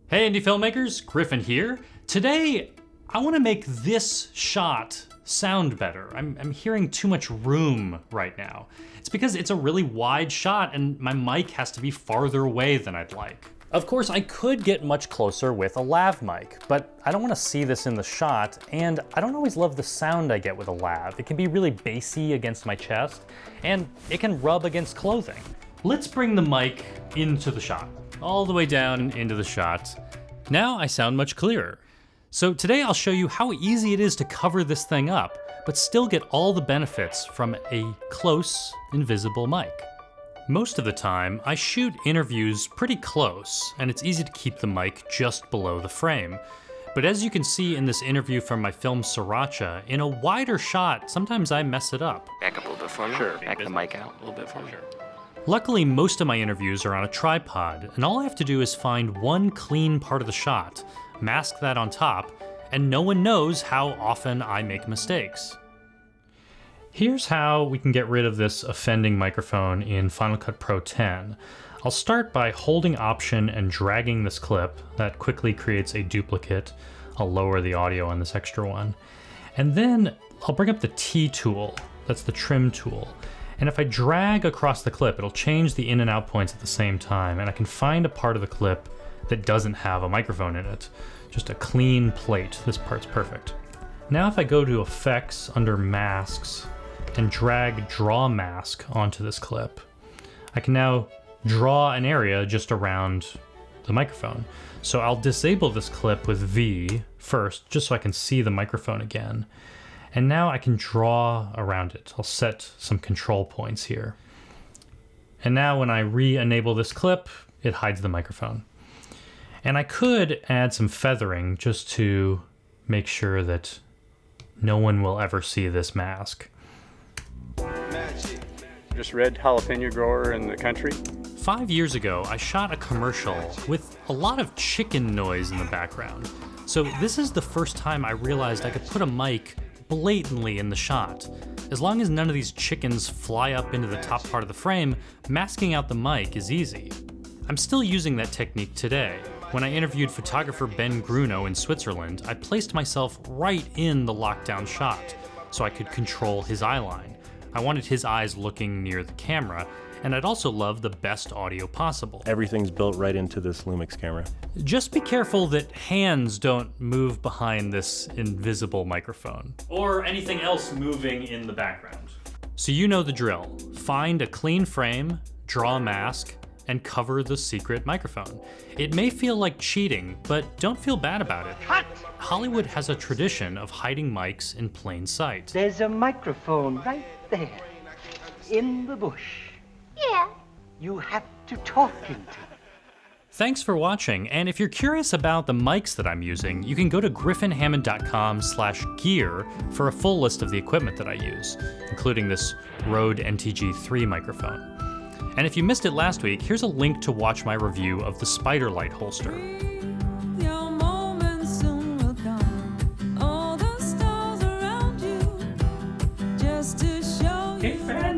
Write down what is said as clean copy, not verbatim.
Hey indie filmmakers, Griffin here. Today, I want to make this shot sound better. I'm hearing too much room right now. It's because it's a really wide shot and my mic has to be farther away than I'd like. Of course, I could get much closer with a lav mic, but I don't want to see this in the shot, and I don't always love the sound I get with a lav. It can be really bassy against my chest, and it can rub against clothing. Let's bring the mic into the shot. All the way down and into the shot. Now I sound much clearer. So today I'll show you how easy it is to cover this thing up, but still get all the benefits from a close, invisible mic. Most of the time, I shoot interviews pretty close, and it's easy to keep the mic just below the frame. But as you can see in this interview from my film Sriracha, in a wider shot, sometimes I mess it up. Back up a little bit for me. Sure. Back the mic out a little bit for me. Sure. Luckily, most of my interviews are on a tripod, and all I have to do is find one clean part of the shot, mask that on top, and no one knows how often I make mistakes. Here's how we can get rid of this offending microphone in Final Cut Pro 10. I'll start by holding Option and dragging this clip. That quickly creates a duplicate. I'll lower the audio on this extra one. And then I'll bring up the T tool. That's the trim tool. And if I drag across the clip, it'll change the in and out points at the same time, and I can find a part of the clip that doesn't have a microphone in it. Just a clean plate. This part's perfect. Now if I go to Effects under Masks and drag Draw Mask onto this clip, I can now draw an area just around the microphone. So I'll disable this clip with V first, just so I can see the microphone again. And now I can draw around it. I'll set some control points here. And now when I re-enable this clip, it hides the microphone. And I could add some feathering just to make sure that no one will ever see this mask. Just red jalapeno grower in the country. 5 years ago, I shot a commercial with a lot of chicken noise in the background. So this is the first time I realized I could put a mic blatantly in the shot. As long as none of these chickens fly up into the top part of the frame, masking out the mic is easy. I'm still using that technique today. When I interviewed photographer Ben Gruno in Switzerland, I placed myself right in the lockdown shot so I could control his eye line. I wanted his eyes looking near the camera, and I'd also love the best audio possible. Everything's built right into this Lumix camera. Just be careful that hands don't move behind this invisible microphone, or anything else moving in the background. So you know the drill. Find a clean frame, draw a mask, and cover the secret microphone. It may feel like cheating, but don't feel bad about it. Cut! Hollywood has a tradition of hiding mics in plain sight. There's a microphone right there, in the bush. Yeah. You have to talk into. Thanks for watching, and if you're curious about the mics that I'm using, you can go to griffinhammond.com/gear for a full list of the equipment that I use, including this Rode NTG3 microphone. And if you missed it last week, here's a link to watch my review of the Spiderlight holster. Your moment soon will come. All the stars around you, just to show Hey, you. friend.